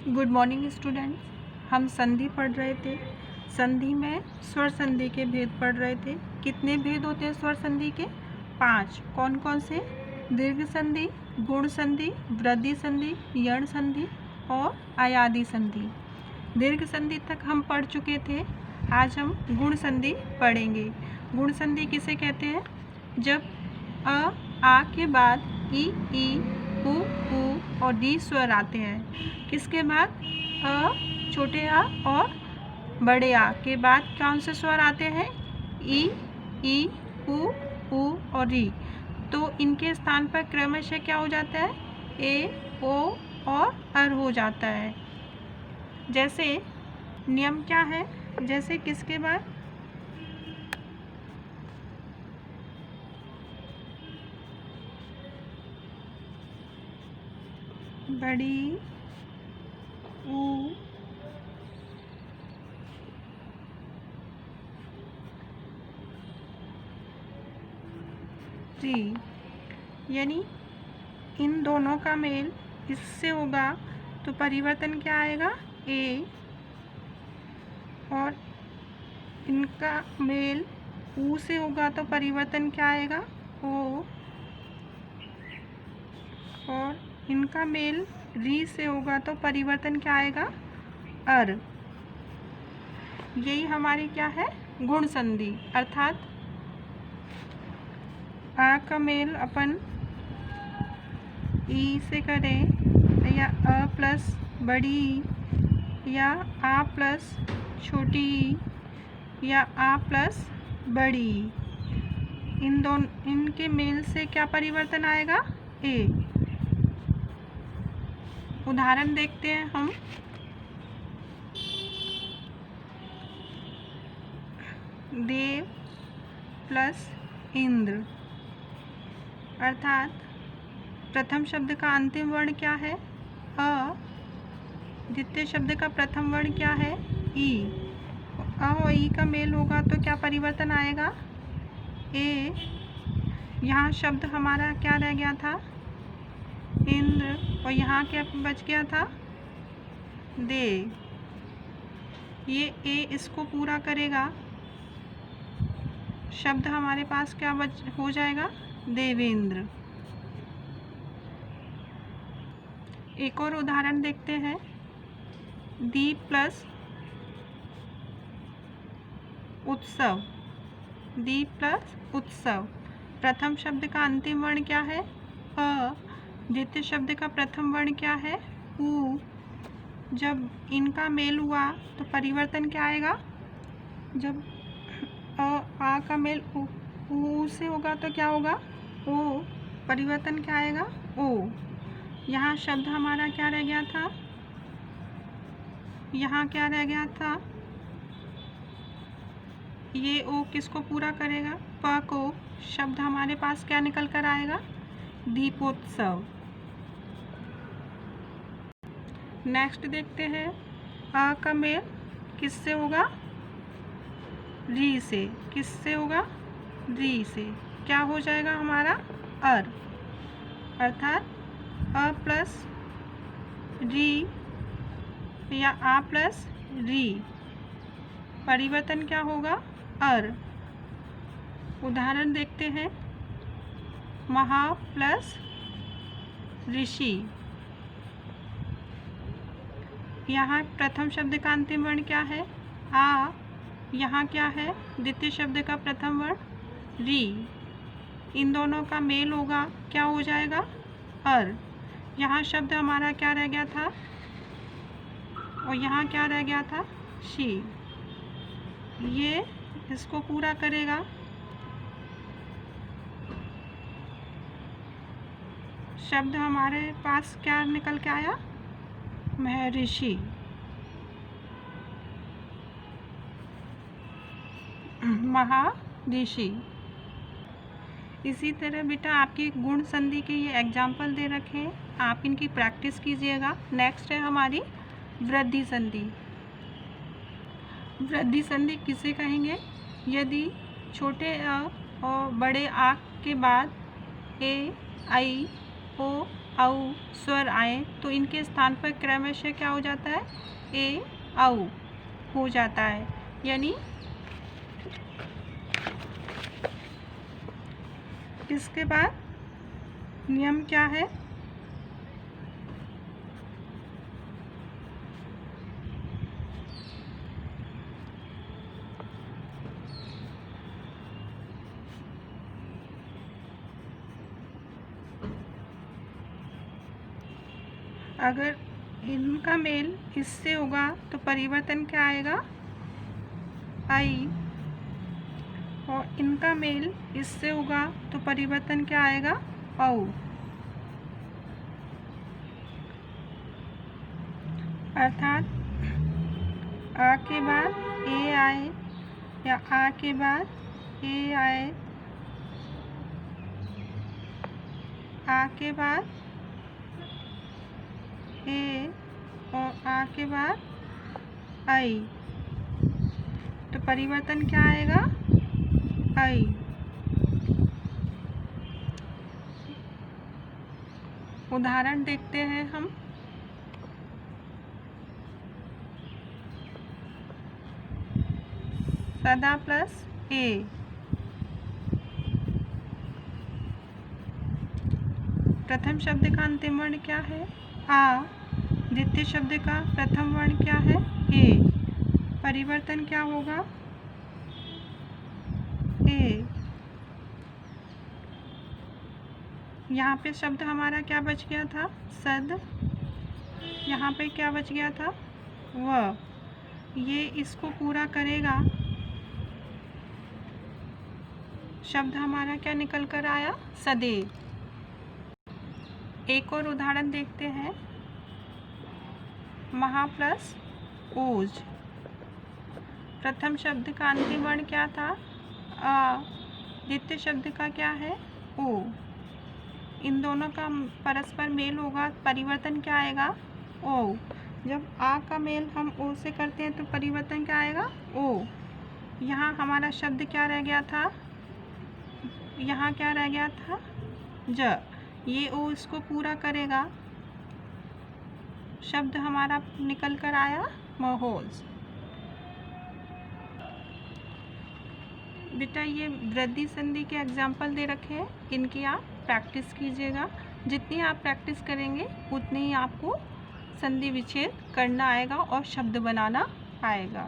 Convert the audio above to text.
Good morning students. हम संधि पढ़ रहे थे। संधि में स्वर संधि के भेद पढ़ रहे थे। कितने भेद होते हैं स्वर संधि के? 5। कौन कौन से? दीर्घ संधि, गुण संधि, वृद्धि संधि, यण संधि और अयादि संधि। दीर्घ संधि तक हम पढ़ चुके थे। आज हम गुण संधि पढ़ेंगे। गुण संधि किसे कहते हैं? जब आ के बाद ई, उ और डी स्वर आते हैं। किसके बाद? छोटे आ और बड़े आ के बाद कौन से स्वर आते हैं? ई, उ और री। तो इनके स्थान पर क्रमशः क्या हो जाता है? ए, ओ और अर हो जाता है। जैसे नियम क्या है? जैसे किसके बाद? बड़ी ऊ री, यानी इन दोनों का मेल इससे होगा तो परिवर्तन क्या आएगा? ए, और इनका मेल ऊ से होगा तो परिवर्तन क्या आएगा? ओ, और इनका मेल री से होगा तो परिवर्तन क्या आएगा? अर। यही हमारी क्या है? गुण संधि। अर्थात आ का मेल अपन ई से करें या अ प्लस बड़ी ई या आ प्लस छोटी ई या आ प्लस बड़ी ई, इनके मेल से क्या परिवर्तन आएगा? ए। उदाहरण देखते हैं हम। देव प्लस इंद्र, अर्थात प्रथम शब्द का अंतिम वर्ण क्या है? अ। द्वितीय शब्द का प्रथम वर्ण क्या है? ई। अ और ई का मेल होगा तो क्या परिवर्तन आएगा? ए। यहाँ शब्द हमारा क्या रह गया था? इंद्र, और यहाँ क्या बच गया था? दे। ये ए इसको पूरा करेगा, शब्द हमारे पास क्या हो जाएगा? देवेंद्र। एक और उदाहरण देखते हैं। दीप प्लस उत्सव, दीप प्लस उत्सव। प्रथम शब्द का अंतिम वर्ण क्या है? अ। द्वितीय शब्द का प्रथम वर्ण क्या है? उ। जब इनका मेल हुआ तो परिवर्तन क्या आएगा? जब आ का मेल उ से होगा तो क्या होगा? ओ। परिवर्तन क्या आएगा? ओ। यहाँ शब्द हमारा क्या रह गया था? यहाँ क्या रह गया था? ये ओ किसको पूरा करेगा? प को। शब्द हमारे पास क्या निकल कर आएगा? दीपोत्सव। नेक्स्ट देखते हैं। आ का मेल किससे होगा? री से। किससे होगा? री से। क्या हो जाएगा हमारा? अर। अर्थात अ प्लस री या आ प्लस री, परिवर्तन क्या होगा? अर। उदाहरण देखते हैं। महा प्लस ऋषि। यहाँ प्रथम शब्द का अंतिम वर्ण क्या है? आ। यहाँ क्या है? द्वितीय शब्द का प्रथम वर्ण री। इन दोनों का मेल होगा, क्या हो जाएगा? अर। यहाँ शब्द हमारा क्या रह गया था? और यहाँ क्या रह गया था? शी। ये इसको पूरा करेगा, शब्द हमारे पास क्या निकल के आया? महर्षि। महाऋषि। इसी तरह बेटा आपकी गुण संधि के ये एग्जाम्पल दे रखे हैं, आप इनकी प्रैक्टिस कीजिएगा। नेक्स्ट है हमारी वृद्धि संधि। वृद्धि संधि किसे कहेंगे? यदि छोटे अ और बड़े आ के बाद ए, आई, ओ औ स्वर आए तो इनके स्थान पर क्रमशः क्या हो जाता है, ए औ हो जाता है। यानी इसके बाद नियम क्या है, अगर इनका मेल इससे होगा तो परिवर्तन क्या आएगा, आई, और इनका मेल इससे होगा तो परिवर्तन क्या आएगा, औ। अर्थात आ के बाद ए आए या आ के बाद ए आए, आ के बाद ए और आ के बाद आई, तो परिवर्तन क्या आएगा, आई। उदाहरण देखते हैं हम। सदा प्लस ए, प्रथम शब्द का अंतिम वर्ण क्या है, आ। द्वितीय शब्द का प्रथम वर्ण क्या है, ए। परिवर्तन क्या होगा, ए। यहाँ पे शब्द हमारा क्या बच गया था, सद। यहाँ पे क्या बच गया था, व। ये इसको पूरा करेगा, शब्द हमारा क्या निकल कर आया, सदैव। एक और उदाहरण देखते हैं। महा प्लस ओज, प्रथम शब्द का अंतिम वर्ण क्या था, आ। द्वितीय शब्द का क्या है, ओ। इन दोनों का परस्पर मेल होगा, परिवर्तन क्या आएगा, ओ। जब आ का मेल हम ओ से करते हैं तो परिवर्तन क्या आएगा, ओ। यहाँ हमारा शब्द क्या रह गया था, यहाँ क्या रह गया था, ज। ये ओ इसको पूरा करेगा, शब्द हमारा निकल कर आया, महोज। बेटा ये वृद्धि संधि के एग्जाम्पल दे रखे हैं, इनकी आप प्रैक्टिस कीजिएगा। जितनी आप प्रैक्टिस करेंगे उतनी ही आपको संधि विच्छेद करना आएगा और शब्द बनाना आएगा।